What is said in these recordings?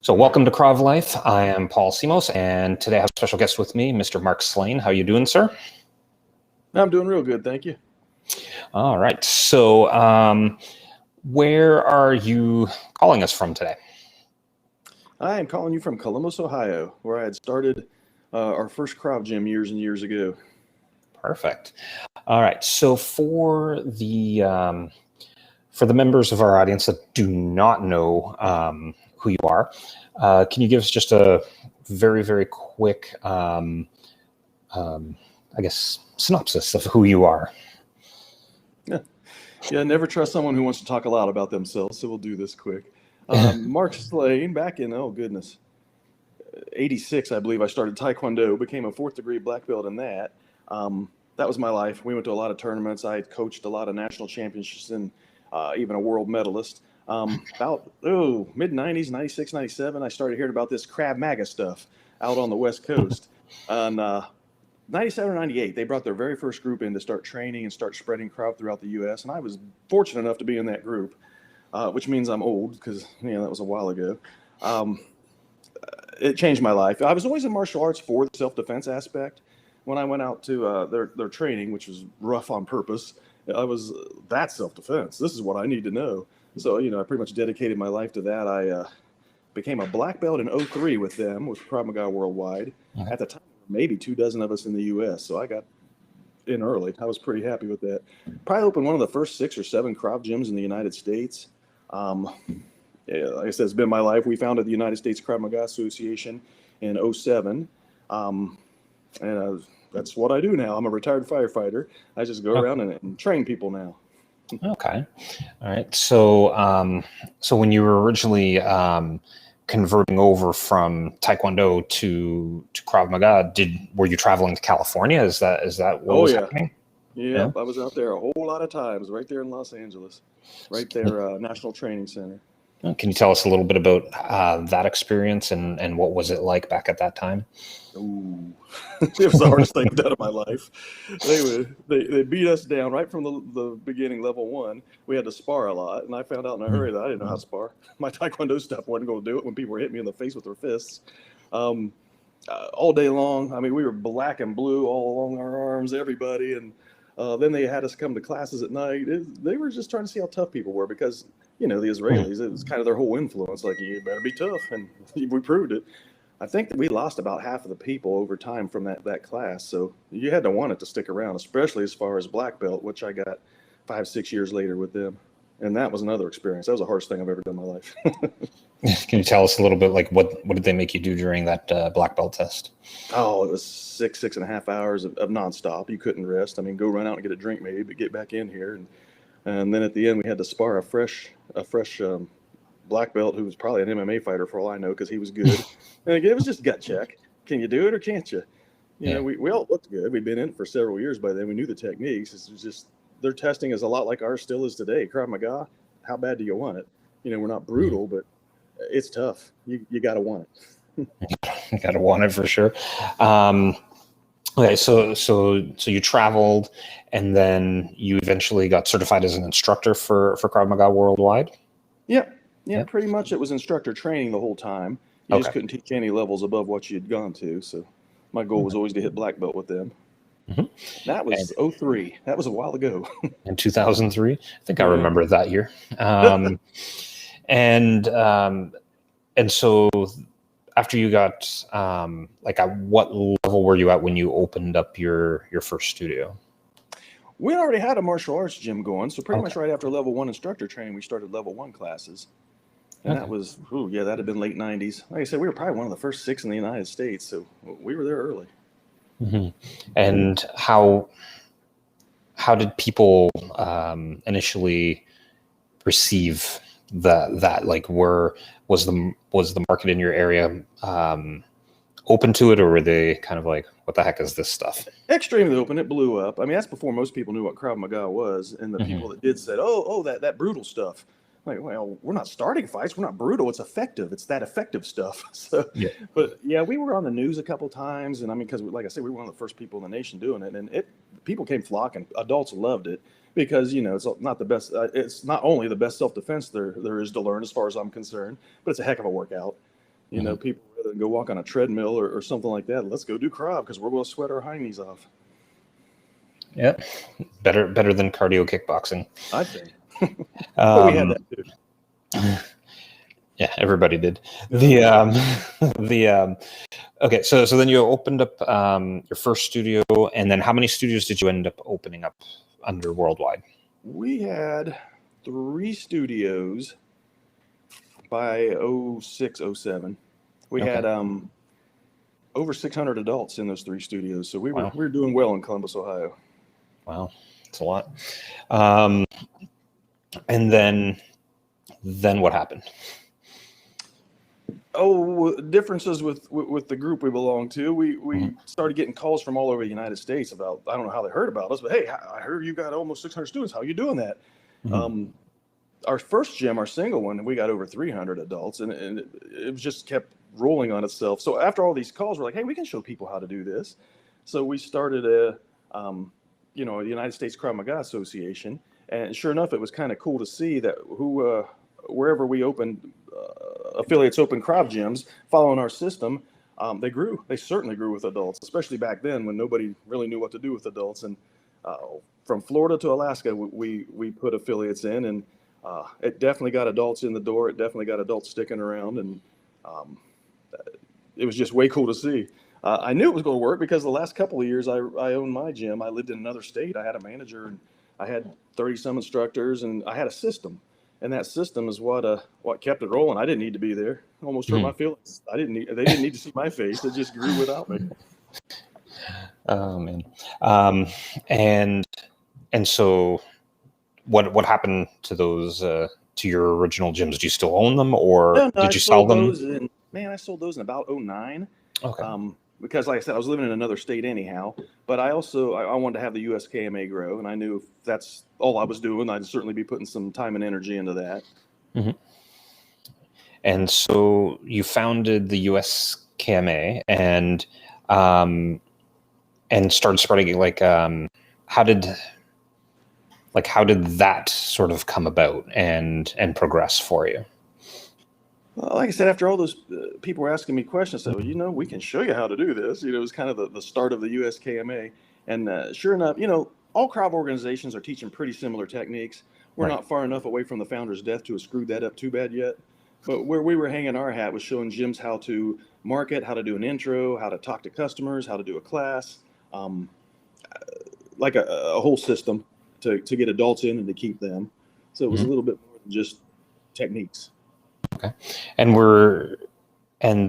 So welcome to Krav Life. I am Paul Simos, and today I have a special guest with me, Mr. Mark Slane. How you doing, sir? I'm doing real good, thank you. All right. So where are you calling us from today? I am calling you from Columbus, Ohio, where I had started our first Krav gym years and years ago. Perfect. All right. So for the members of our audience that do not know who you are, can you give us just a very, very quick, I guess, synopsis of who you are? Yeah, never trust someone who wants to talk a lot about themselves, so we'll do this quick. Mark Slane, back in, oh goodness, 86, I believe I started Taekwondo, became a 4th degree black belt in that. That was my life. We went to a lot of tournaments. I coached a lot of national championships and even a world medalist. About mid-90s, 96, 97, I started hearing about this Krav Maga stuff out on the West Coast. And 97 or 98, they brought their very first group in to start training and start spreading Krav throughout the U.S. And I was fortunate enough to be in that group, which means I'm old because that was a while ago. It changed my life. I was always in martial arts for the self-defense aspect. When I went out to their training, which was rough on purpose, I was that self-defense. This is what I need to know. So, I pretty much dedicated my life to that. I became a black belt in 03 with them, with Krav Maga Worldwide. Okay. At the time, maybe 24 of us in the U.S., so I got in early. I was pretty happy with that. Probably opened one of the first 6 or 7 Krav gyms in the United States. Like I said, it's been my life. We founded the United States Krav Maga Association in 07. That's what I do now. I'm a retired firefighter. I just go around and train people now. Okay. All right. So, so when you were originally converting over from Taekwondo to Krav Maga, were you traveling to California? Is that what was happening? Yeah, I was out there a whole lot of times, right there in Los Angeles, right there, National Training Center. Can you tell us a little bit about that experience and what was it like back at that time? Ooh, it was the hardest thing I've done in my life. They beat us down right from the beginning, level 1. We had to spar a lot, and I found out in a hurry that I didn't know how to spar. My Taekwondo stuff wasn't going to do it when people were hitting me in the face with their fists. All day long. I mean, we were black and blue all along our arms, everybody, and then they had us come to classes at night. They were just trying to see how tough people were because, the Israelis, it was kind of their whole influence. Like, you better be tough, and we proved it. I think that we lost about half of the people over time from that class. So you had to want it to stick around, especially as far as black belt, which I got 5-6 years later with them. And that was another experience. That was the hardest thing I've ever done in my life. Can you tell us a little bit, like what did they make you do during that black belt test? Oh, it was 6.5 hours of nonstop. You couldn't rest. I mean, go run out and get a drink maybe, but get back in here. And then at the end, we had to spar a fresh black belt who was probably an MMA fighter for all I know because he was good. And again, it was just gut check. Can you do it or can't you? We all looked good. We'd been in it for several years by then. We knew the techniques. It's just their testing is a lot like ours still is today. Krav Maga, how bad do you want it? We're not brutal, but it's tough. You got to want it. You got to want it for sure. Okay, so you traveled, and then you eventually got certified as an instructor for Krav Maga Worldwide? Yeah, pretty much it was instructor training the whole time. You just couldn't teach any levels above what you'd gone to. So my goal was always to hit black belt with them. Mm-hmm. That was 03. That was a while ago. In 2003? I think I remember that year. And so after you got, at what level were you at when you opened up your first studio? We already had a martial arts gym going. So pretty much right after level 1 instructor training, we started level 1 classes. And that was, that had been late 90s. Like I said, we were probably one of the first 6 in the United States. So we were there early. Mm-hmm. And how did people initially receive that? Like, was the market in your area open to it, or were they kind of like, what the heck is this stuff? Extremely open. It blew up. I mean, that's before most people knew what Krav Maga was. And the people that did said, that brutal stuff. Like, well, we're not starting fights. We're not brutal. It's effective. It's that effective stuff. So, but yeah, we were on the news a couple times, and I mean, because like I said, we were one of the first people in the nation doing it, and people came flocking. Adults loved it because it's not the best. It's not only the best self-defense there is to learn, as far as I'm concerned, but it's a heck of a workout. You know, people rather than go walk on a treadmill or something like that, let's go do Krav because we're going to sweat our hindies off. Yeah, better than cardio kickboxing. I think. But we had that too. Yeah, everybody did. Yeah. Okay, so then you opened up your first studio, and then how many studios did you end up opening up under Worldwide? We had 3 studios by 06, 07. We had over 600 adults in those 3 studios, so we were doing well in Columbus, Ohio. Wow, that's a lot. And then what happened? Oh, differences with the group we belong to. We started getting calls from all over the United States about, I don't know how they heard about us, but hey, I heard you got almost 600 students. How are you doing that? Our first gym, our single one, we got over 300 adults, and it just kept rolling on itself. So after all these calls, we're like, hey, we can show people how to do this. So we started a United States Krav Maga Association, and sure enough, it was kind of cool to see that wherever we opened affiliates open Krav gyms following our system, they grew. They certainly grew with adults, especially back then when nobody really knew what to do with adults. And from Florida to Alaska, we put affiliates in, and it definitely got adults in the door. It definitely got adults sticking around, and it was just way cool to see. I knew it was going to work because the last couple of years I owned my gym. I lived in another state. I had a manager, and I had 30-some instructors, and I had a system. And that system is what kept it rolling. I didn't need to be there. Almost hurt my feelings. They didn't need to see my face. It just grew without me. Oh man. And so what happened to those to your original gyms? Do you still own them, or did you sell them? I sold those in about 09. Okay. Because like I said, I was living in another state anyhow, but I wanted to have the USKMA grow, and I knew if that's all I was doing, I'd certainly be putting some time and energy into that. And so you founded the USKMA and started spreading it. How did that sort of come about and progress for you? Well, like I said, after all those people were asking me questions, I said, well, we can show you how to do this. It was kind of the start of the USKMA. And sure enough, all Krav organizations are teaching pretty similar techniques. We're not far enough away from the founder's death to have screwed that up too bad yet. But where we were hanging our hat was showing gyms how to market, how to do an intro, how to talk to customers, how to do a class, like a whole system to get adults in and to keep them. So it was a little bit more than just techniques. Okay, and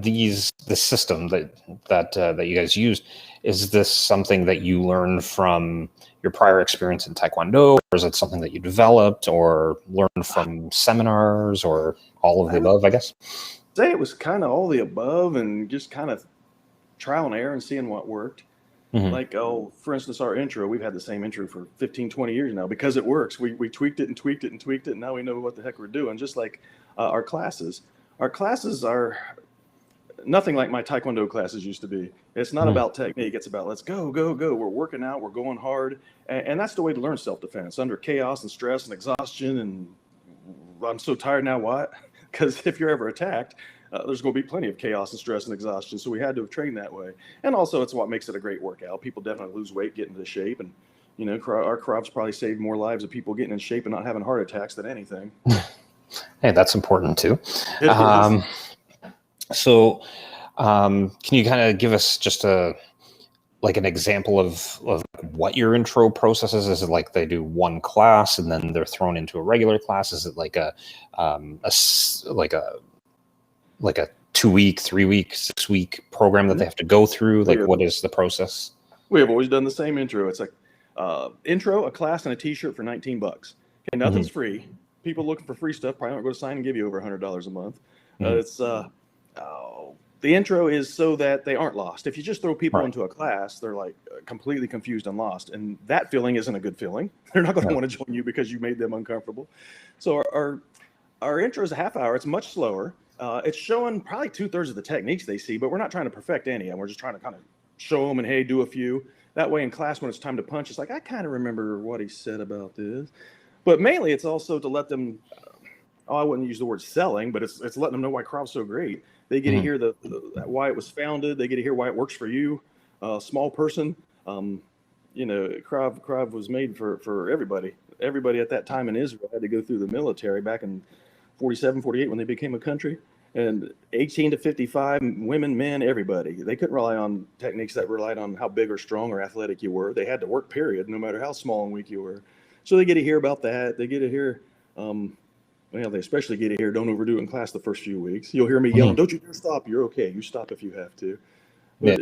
the system that you guys used, is this something that you learned from your prior experience in Taekwondo, or is it something that you developed or learned from seminars, or all of the above? I guess. Say it was kind of all the above, and just kind of trial and error and seeing what worked. Like, for instance, our intro, we've had the same intro for 15, 20 years now because it works. We tweaked it and tweaked it and tweaked it, and now we know what the heck we're doing. Just like our classes. Our classes are nothing like my Taekwondo classes used to be. It's not about technique. It's about let's go, go, go. We're working out. We're going hard. And that's the way to learn self-defense under chaos and stress and exhaustion. And I'm so tired now. What? Because if you're ever attacked, there's going to be plenty of chaos and stress and exhaustion. So we had to have trained that way. And also it's what makes it a great workout. People definitely lose weight, get into shape. And, our Krav's probably saved more lives of people getting in shape and not having heart attacks than anything. Hey, that's important too. So can you kind of give us just an example of what your intro process is? Is it like they do one class and then they're thrown into a regular class? Is it like a 2-week, 3-week, 6-week program that they have to go through? What is the process? We have always done the same intro. It's like intro, a class, and a t-shirt for $19. Okay, nothing's free. People looking for free stuff probably aren't going to sign and give you over $100 a month. The intro is so that they aren't lost. If you just throw people into a class, they're like completely confused and lost. And that feeling isn't a good feeling. They're not going to want to join you because you made them uncomfortable. So our intro is a half hour. It's much slower. It's showing probably 2/3 of the techniques they see, but we're not trying to perfect any of them. We're just trying to kind of show them and, hey, do a few. That way in class, when it's time to punch, it's like, I kind of remember what he said about this. But mainly it's also to let them, I wouldn't use the word selling, but it's letting them know why Krav's so great. They get to hear the why it was founded. They get to hear why it works for you, small person. Krav was made for everybody. Everybody at that time in Israel had to go through the military back in 47, 48 when they became a country. And 18 to 55, women, men, everybody. They couldn't rely on techniques that relied on how big or strong or athletic you were. They had to work, period, no matter how small and weak you were. So they get to hear about that. They get to hear, they especially get to hear, don't overdo it in class the first few weeks. You'll hear me yelling, don't you dare stop. You're okay. You stop if you have to. But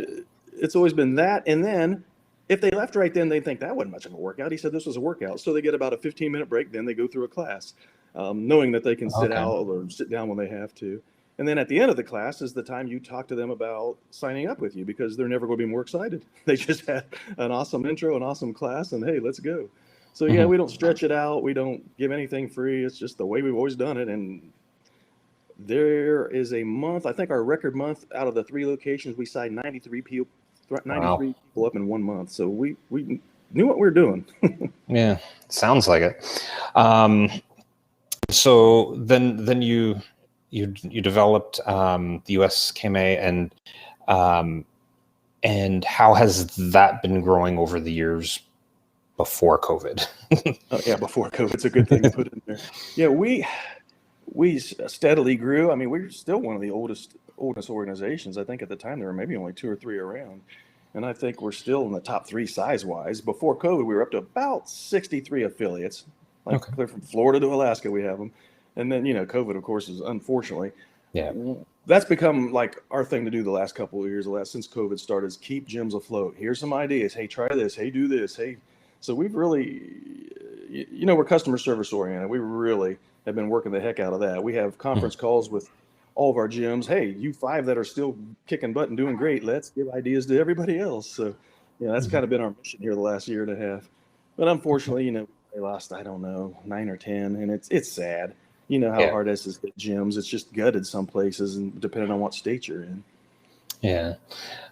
it's always been that. And then if they left right then, they think that wasn't much of a workout. He said this was a workout. So they get about a 15-minute break. Then they go through a class, knowing that they can sit out or sit down when they have to. And then at the end of the class is the time you talk to them about signing up with you, because they're never going to be more excited. They just had an awesome intro, an awesome class, and hey, let's go. So yeah, we don't stretch it out. We don't give anything free. It's just the way we've always done it. And there is a month, I think our record month out of the 3 locations, we signed 93 people up in 1 month. So we knew what we were doing. Yeah, sounds like it. So then you developed the USKMA, and how has that been growing over the years before COVID? Before COVID, it's a good thing to put in there. Yeah, we steadily grew. I mean, we're still one of the oldest organizations. I think at the time there were maybe only 2 or 3 around, and I think we're still in the top 3 size-wise. Before COVID, we were up to about 63 affiliates, clear from Florida to Alaska. We have them. And then, COVID, of course, is unfortunately, that's become like our thing to do the last couple of years, since COVID started, is keep gyms afloat. Here's some ideas. Hey, try this. Hey, do this. Hey. So we've really, we're customer service oriented. We really have been working the heck out of that. We have conference calls with all of our gyms. Hey, you 5 that are still kicking butt and doing great, let's give ideas to everybody else. So, that's kind of been our mission here the last year and a half. But unfortunately, they lost, I don't know, 9 or 10, and it's sad. You know how hard it is to get gyms. It's just gutted some places, and depending on what state you're in. Yeah.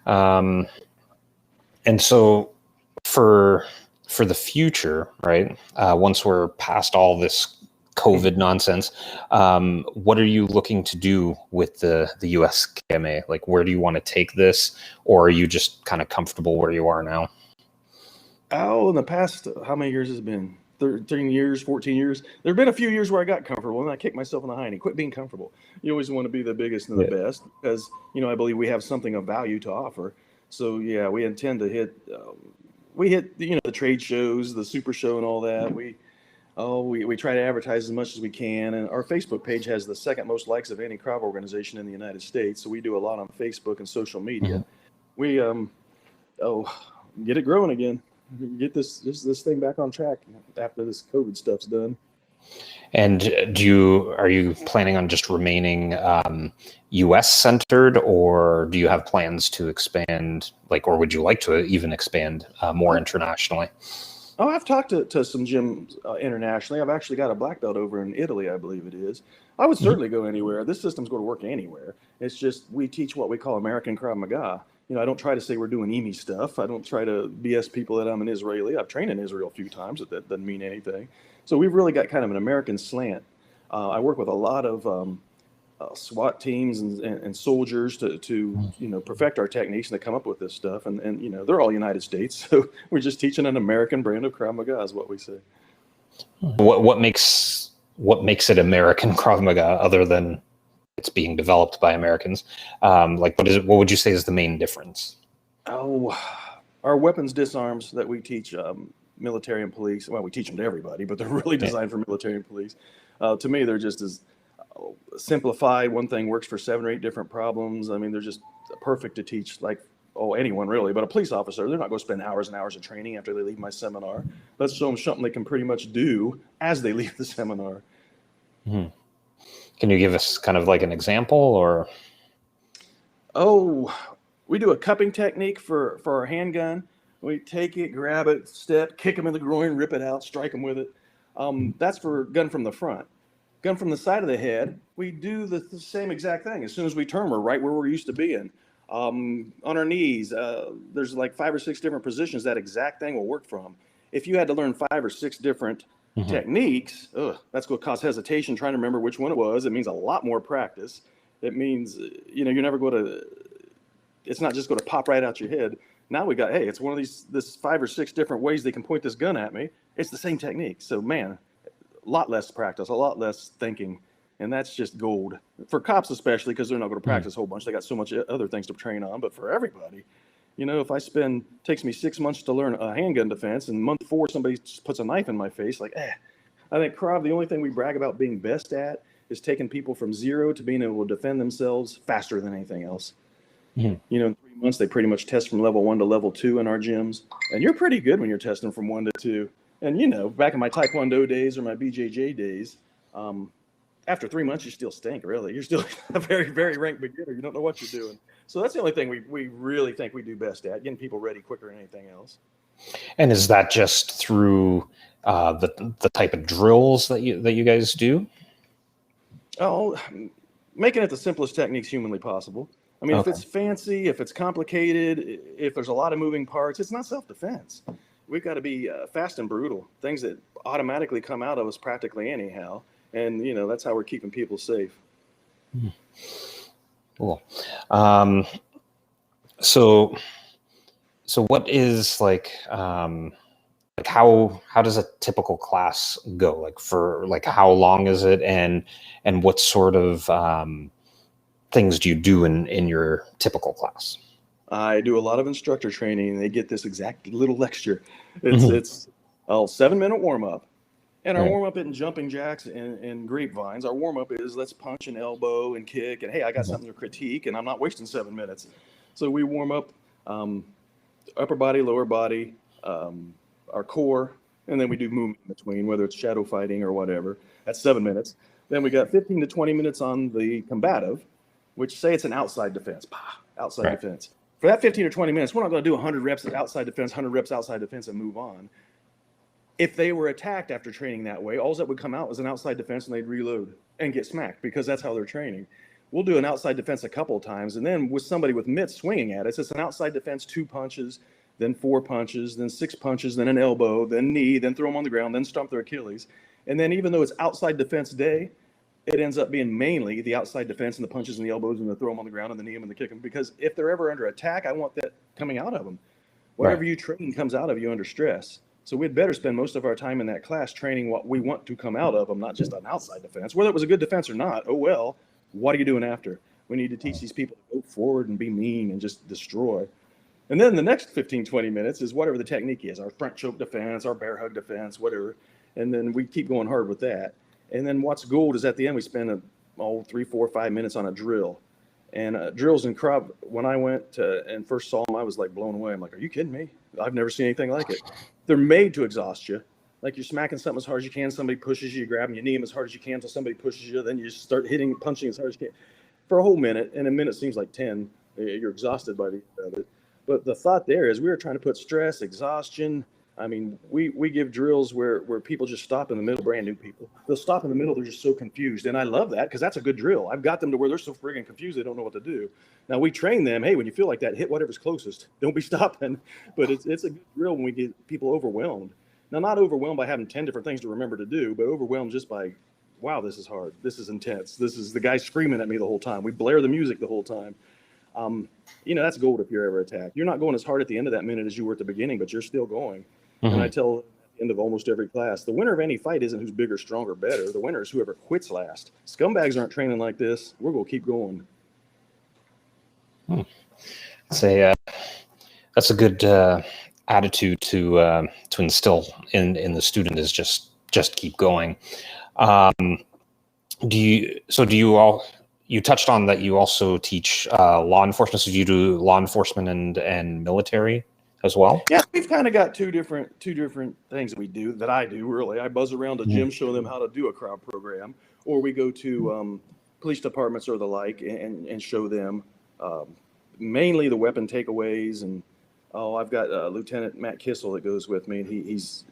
And so for the future, right? Once we're past all this COVID nonsense, what are you looking to do with the USKMA? Like, where do you want to take this, or are you just kind of comfortable where you are now? Oh, in the past, how many years has it been? 13 years, 14 years. There have been a few years where I got comfortable and I kicked myself in the hiney. Quit being comfortable. You always want to be the biggest and the best, because, I believe we have something of value to offer. So yeah, we intend to hit, the trade shows, the super show and all that. We try to advertise as much as we can. And our Facebook page has the 2nd most likes of any Krav organization in the United States. So we do a lot on Facebook and social media. We, get it growing again. Get this thing back on track after this COVID stuff's done. And are you planning on just remaining U.S. centered, or do you have plans to expand, or would you like to even expand more internationally? Oh, I've talked to some gyms internationally. I've actually got a black belt over in Italy, I believe it is. I would certainly go anywhere. This system's going to work anywhere. It's just we teach what we call American Krav Maga. I don't try to say we're doing Imi stuff. I don't try to BS people that I'm an Israeli. I've trained in Israel a few times, but that doesn't mean anything. So we've really got kind of an American slant. I work with a lot of SWAT teams and soldiers to perfect our techniques and to come up with this stuff. And they're all United States. So we're just teaching an American brand of Krav Maga is what we say. What makes it American Krav Maga, other than it's being developed by Americans? What would you say is the main difference? Oh, our weapons disarms that we teach military and police. Well, we teach them to everybody, but they're really designed for military and police. To me, they're just as simplified. One thing works for 7 or 8 different problems. I mean, they're just perfect to teach anyone really, but a police officer, they're not going to spend hours and hours of training after they leave my seminar. Let's show them something they can pretty much do as they leave the seminar. Can you give us kind of an example, or? Oh, we do a cupping technique for our handgun. We take it, grab it, step, kick them in the groin, rip it out, strike them with it. That's for gun from the front. Gun from the side of the head, we do the same exact thing. As soon as we turn, we're right where we're used to being. On our knees, there's 5 or 6 different positions that exact thing will work from. If you had to learn 5 or 6 different techniques, that's going to cause hesitation trying to remember which one it was. It means a lot more practice. It means, you're never going to, it's not just going to pop right out your head. Now we got, hey, it's one of this 5 or 6 different ways they can point this gun at me. It's the same technique. So, man, a lot less practice, a lot less thinking. And that's just gold for cops, especially because they're not going to practice a whole bunch. They got so much other things to train on. But for everybody, if takes me 6 months to learn a handgun defense, and month 4 somebody just puts a knife in my face, like, I think Krav, the only thing we brag about being best at is taking people from 0 to being able to defend themselves faster than anything else. In 3 months, they pretty much test from level 1 to level 2 in our gyms. And you're pretty good when you're testing from 1 to 2. And, back in my Taekwondo days or my BJJ days, after 3 months, you still stink, really. You're still a very, very ranked beginner. You don't know what you're doing. So that's the only thing we really think we do best at, getting people ready quicker than anything else. And is that just through the type of drills that you guys do? Oh, making it the simplest techniques humanly possible. I mean, If it's fancy, if it's complicated, if there's a lot of moving parts, it's not self-defense. We've got to be fast and brutal, things that automatically come out of us practically anyhow. And, that's how we're keeping people safe. Cool. So what is how does a typical class go? How long is it, and what sort of things do you do in your typical class? I do a lot of instructor training, and they get this exact little lecture. It's a 7-minute warm up. And our warm-up isn't jumping jacks and grapevines. Our warm-up is let's punch and elbow and kick. And, hey, I got something to critique, and I'm not wasting 7 minutes. So we warm up upper body, lower body, our core, and then we do movement in between, whether it's shadow fighting or whatever. That's 7 minutes. Then we got 15 to 20 minutes on the combative, which say it's an outside defense. Outside defense. For that 15 or 20 minutes, we're not going to do 100 reps of outside defense, 100 reps outside defense, and move on. If they were attacked after training that way, all that would come out was an outside defense, and they'd reload and get smacked because that's how they're training. We'll do an outside defense a couple of times, and then with somebody with mitts swinging at us, it's an outside defense, 2 punches, then 4 punches, then 6 punches, then an elbow, then knee, then throw them on the ground, then stomp their Achilles. And then even though it's outside defense day, it ends up being mainly the outside defense and the punches and the elbows and the throw them on the ground and the knee them and the kick them. Because if they're ever under attack, I want that coming out of them. Whatever you train comes out of you under stress. So we'd better spend most of our time in that class training what we want to come out of them, not just an outside defense. Whether it was a good defense or not, oh well, what are you doing after? We need to teach these people to go forward and be mean and just destroy. And then the next 15, 20 minutes is whatever the technique is, our front choke defense, our bear hug defense, whatever. And then we keep going hard with that. And then what's gold is at the end, we spend 3, 4, 5 minutes on a drill. And drills in Krav, when I went and first saw them, I was like blown away. I'm like, are you kidding me? I've never seen anything like it. They're made to exhaust you. Like you're smacking something as hard as you can. Somebody pushes you, you grab them, you knee them as hard as you can until somebody pushes you. Then you just start punching as hard as you can for a whole minute. And a minute seems like 10. You're exhausted by the end of it. But the thought there is we were trying to put stress, exhaustion. I mean, we give drills where people just stop in the middle, brand new people. They'll stop in the middle. They're just so confused. And I love that because that's a good drill. I've got them to where they're so friggin' confused they don't know what to do. Now, we train them, hey, when you feel like that, hit whatever's closest. Don't be stopping. But it's a good drill when we get people overwhelmed. Now, not overwhelmed by having 10 different things to remember to do, but overwhelmed just by, wow, this is hard. This is intense. This is the guy screaming at me the whole time. We blare the music the whole time. That's gold if you're ever attacked. You're not going as hard at the end of that minute as you were at the beginning, but you're still going. Mm-hmm. And I tell at the end of almost every class, the winner of any fight isn't who's bigger, stronger, better. The winner is whoever quits last. Scumbags aren't training like this. We're going to keep going. That's a good attitude to instill in the student is just keep going. You touched on that you also teach law enforcement. So you do law enforcement and military as well? Yeah, we've kind of got two different things that I do really. I buzz around a gym, show them how to do a Krav program, or we go to police departments or the like and show them mainly the weapon takeaways. And I've got Lieutenant Matt Kissel that goes with me, and he's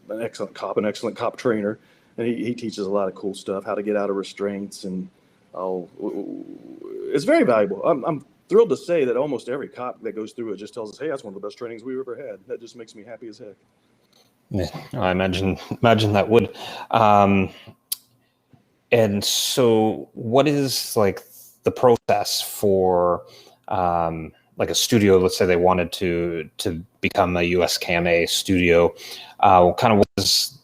an excellent cop trainer, and he teaches a lot of cool stuff, how to get out of restraints, and it's very valuable. I'm thrilled to say that almost every cop that goes through it just tells us, hey, that's one of the best trainings we've ever had. That just makes me happy as heck. Yeah, I imagine that would. And so what is like the process for like a studio. Let's say they wanted to become a USKMA studio. Kind of what is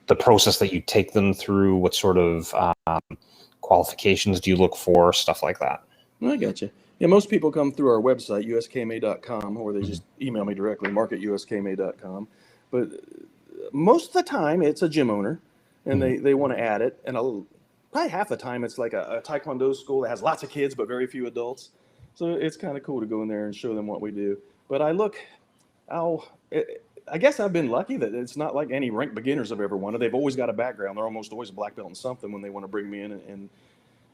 the process that you take them through? What sort of qualifications do you look for? Stuff like that. I got you. Yeah, most people come through our website, USKMA.com, or they just email me directly, mark@USKMA.com. But most of the time, it's a gym owner, and they want to add it. And probably half the time, it's like a Taekwondo school that has lots of kids, but very few adults. So it's kind of cool to go in there and show them what we do. But I guess I've been lucky that it's not like any ranked beginners I've ever wanted. They've always got a background. They're almost always a black belt in something when they want to bring me in. And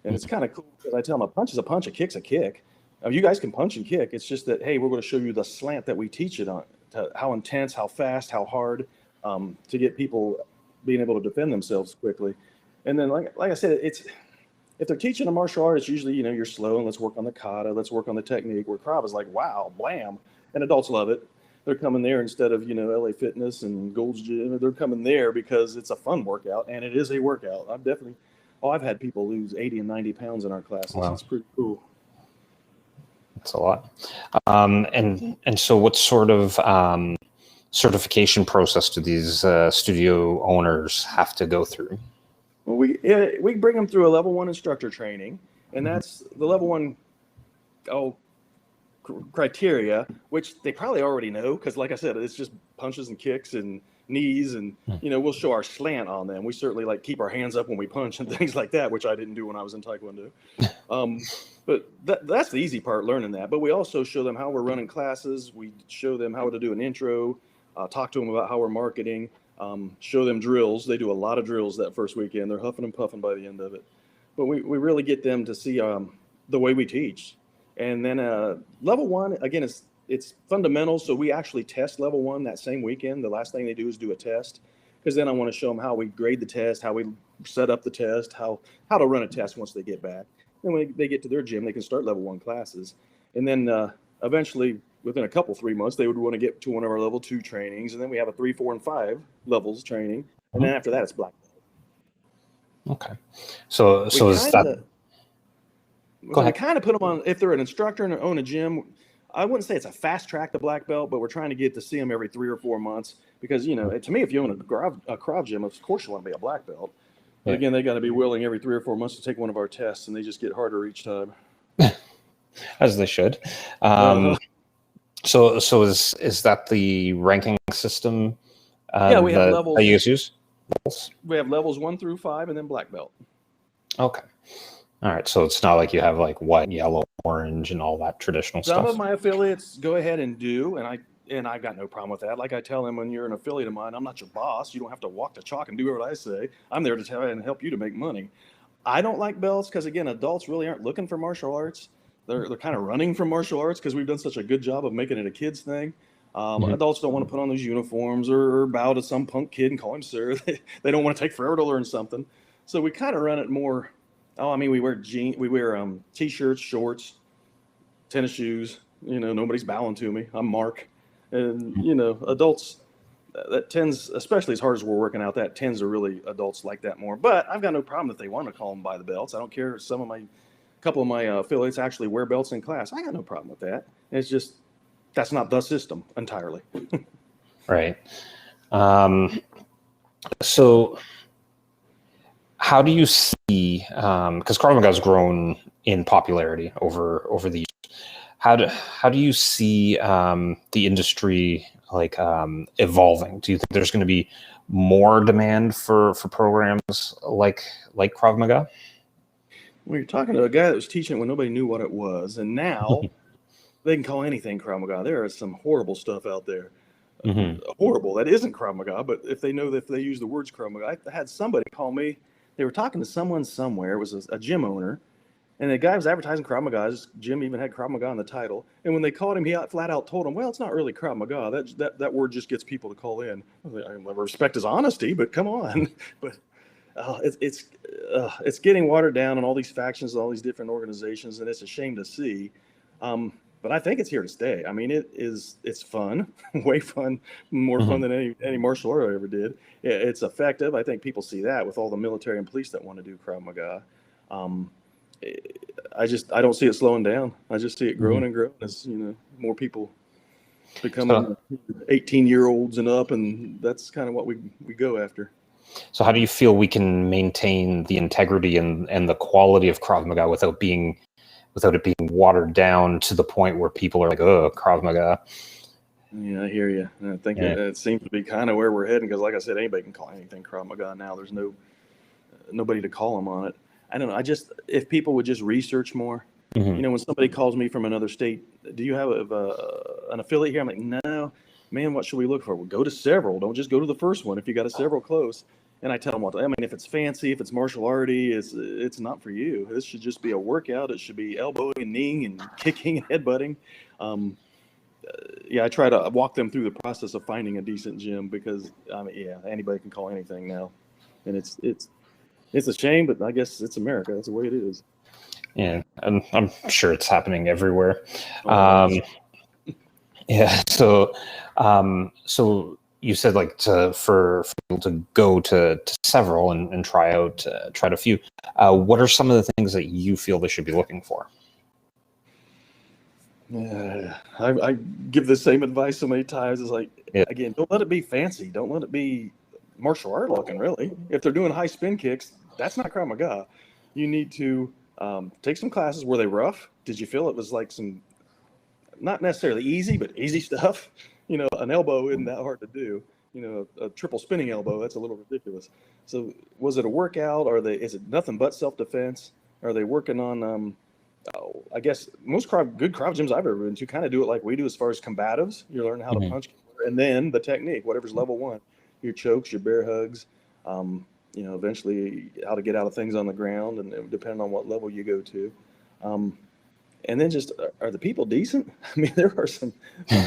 it's kind of cool because I tell them a punch is a punch, a kick's a kick. You guys can punch and kick. It's just that, hey, we're going to show you the slant that we teach it on, to how intense, how fast, how hard, to get people being able to defend themselves quickly. And then, like I said, if they're teaching a martial art, it's usually, you're slow and let's work on the kata, let's work on the technique, where Krav is like, wow, blam. And adults love it. They're coming there instead of, LA Fitness and Gold's Gym. They're coming there because it's a fun workout, and it is a workout. I've had people lose 80 and 90 pounds in our classes. Wow. It's pretty cool. That's a lot. And so what sort of certification process do these studio owners have to go through? Well, we bring them through a level 1 instructor training, and that's the level 1 criteria, which they probably already know, because like I said, it's just punches and kicks and knees, and we'll show our slant on them. We certainly keep our hands up when we punch and things like that, which I didn't do when I was in Taekwondo. But that's the easy part, learning that. But we also show them how we're running classes. We show them how to do an intro, talk to them about how we're marketing, show them drills. They do a lot of drills that first weekend. They're huffing and puffing by the end of it. But we really get them to see the way we teach. And then level 1, again, it's fundamental. So we actually test level 1 that same weekend. The last thing they do is do a test, because then I want to show them how we grade the test, how we set up the test, how to run a test once they get back. And when they get to their gym, they can start level 1 classes. And then eventually, within 3 months, they would want to get to one of our level 2 trainings. And then we have a 3, 4, and 5 levels training. And then after that, it's black belt. Okay. So is that... Go ahead. We kind of put them on, if they're an instructor and own a gym, I wouldn't say it's a fast track to black belt, but we're trying to get to see them every 3 or 4 months, because, to me, if you own a Krav gym, of course you want to be a black belt. But again, they got to be willing every 3 or 4 months to take one of our tests, and they just get harder each time. As they should. So is that the ranking system? Yeah, we have levels. You guys use? We have levels 1 through 5, and then black belt. Okay. All right. So it's not like you have white, yellow, orange, and all that traditional stuff. Some of my affiliates go ahead and do, and I've got no problem with that. Like I tell them, when you're an affiliate of mine, I'm not your boss. You don't have to walk the chalk and do what I say. I'm there to tell you and help you to make money. I don't like belts because, again, adults really aren't looking for martial arts. They're kind of running from martial arts because we've done such a good job of making it a kid's thing. Adults don't want to put on those uniforms or bow to some punk kid and call him sir. They don't want to take forever to learn something. So we kind of run it more. We wear t-shirts, shorts, tennis shoes. Nobody's bowing to me. I'm Mark. And, adults, that tends, especially as hard as we're working out, that tends to really, adults like that more. But I've got no problem if they want to call them by the belts. I don't care if a couple of my affiliates actually wear belts in class. I got no problem with that. It's just, that's not the system entirely. Right. So how do you see, because Krav Maga has grown in popularity over the years, how do you see the industry evolving? Do you think there's going to be more demand for programs like Krav Maga? Well, you're talking to a guy that was teaching when nobody knew what it was, and now they can call anything Krav Maga. There is some horrible stuff out there. Horrible. That isn't Krav Maga, but if they use the words Krav Maga, I had somebody call me. They were talking to someone somewhere. It was a gym owner, and the guy was advertising Krav Maga. His gym even had Krav Maga in the title. And when they called him, he flat out told them, "Well, it's not really Krav Maga. That word just gets people to call in." I respect his honesty, but come on. But it's getting watered down, and all these factions and all these different organizations, and it's a shame to see. But I think it's here to stay. I mean, it's fun, way fun, more fun than any martial art I ever did. It's effective. I think people see that with all the military and police that want to do Krav Maga. I don't see it slowing down. I just see it growing and growing as, more people becoming 18-year-olds and up, and that's kind of what we go after. So how do you feel we can maintain the integrity and the quality of Krav Maga without it being watered down to the point where people are like, oh, Krav Maga? Yeah, I hear you. I think it seems to be kind of where we're heading, because like I said, anybody can call anything Krav Maga now. There's nobody to call them on it. I don't know. If people would just research more, when somebody calls me from another state, do you have an affiliate here? I'm like, no, man, what should we look for? Well, go to several. Don't just go to the first one if you got a several close. And I tell them if it's fancy, if it's martial arty, it's not for you. This should just be a workout. It should be elbowing and kneeing and kicking and headbutting. I try to walk them through the process of finding a decent gym, because anybody can call anything now, and it's a shame, but I guess it's America. That's the way it is. Yeah, and I'm sure it's happening everywhere. So you said for people to go to several and try a few. What are some of the things that you feel they should be looking for? I give the same advice so many times. It's again, don't let it be fancy. Don't let it be martial art looking, really. If they're doing high spin kicks, that's not Krav Maga. You need to take some classes. Were they rough? Did you feel it was like some, not necessarily easy, but easy stuff? An elbow isn't that hard to do. A triple spinning elbow, that's a little ridiculous. So was it a workout? Is it nothing but self-defense? Are they working on, I guess most good Krav gyms I've ever been to kind of do it like we do as far as combatives. You learn how to punch, and then the technique, whatever's level one, your chokes, your bear hugs, eventually how to get out of things on the ground, and depending on what level you go to. And then just, are the people decent? I mean, there are some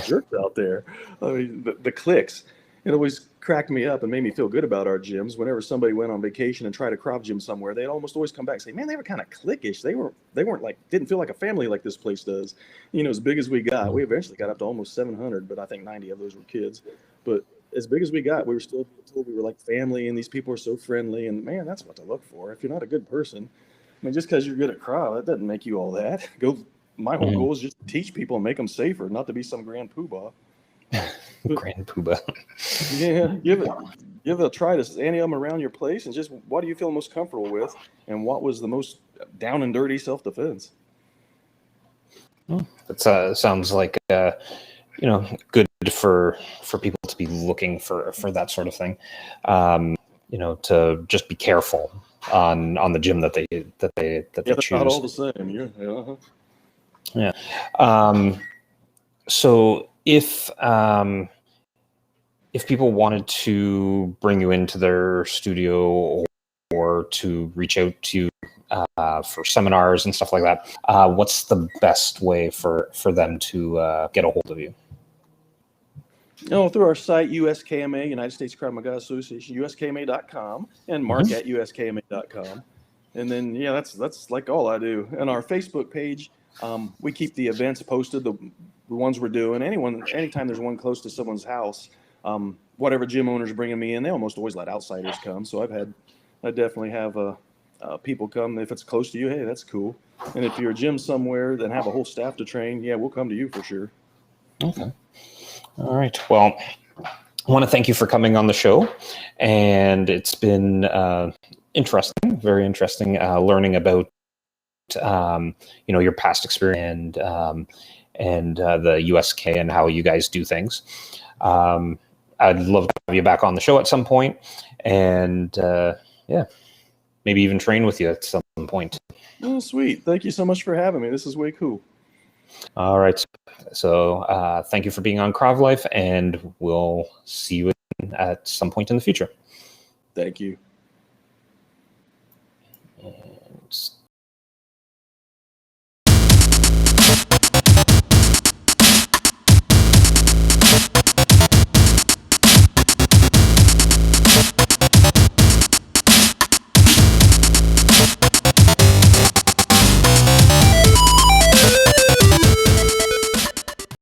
jerks out there. I mean, the cliques. It always cracked me up and made me feel good about our gyms. Whenever somebody went on vacation and tried a Krav gym somewhere, they'd almost always come back and say, man, they were kind of cliquish. They weren't didn't feel like a family like this place does. As big as we got. We eventually got up to almost 700, but I think 90 of those were kids. But as big as we got, we were still told we were like family, and these people are so friendly. And man, that's what to look for. If you're not a good person, I mean, just because you're good at Krav, that doesn't make you all that. My whole goal is just to teach people and make them safer, not to be some grand poobah. Grand poobah. Yeah, give it a try. There's any of them around your place, and just what do you feel most comfortable with, and what was the most down and dirty self-defense? That sounds like good for people to be looking for that sort of thing. To just be careful on the gym that they choose. Not all the same. Yeah. So if people wanted to bring you into their studio or to reach out to you for seminars and stuff like that, what's the best way for them to get a hold of you? Through our site, USKMA, United States Krav Maga Association, USKMA.com, and Mark at USKMA.com. And then, that's like all I do. And our Facebook page, we keep the events posted, the ones we're doing. Anytime there's one close to someone's house, whatever gym owner's bringing me in, they almost always let outsiders come. So I definitely have people come. If it's close to you, hey, that's cool. And if you're a gym somewhere that have a whole staff to train, we'll come to you for sure. Okay. All right. Well, I want to thank you for coming on the show, and it's been interesting, very interesting, learning about your past experience and the USK and how you guys do things. I'd love to have you back on the show at some point, and maybe even train with you at some point. Oh, sweet. Thank you so much for having me. This is way cool. All right. So thank you for being on Krav Life, and we'll see you at some point in the future. Thank you.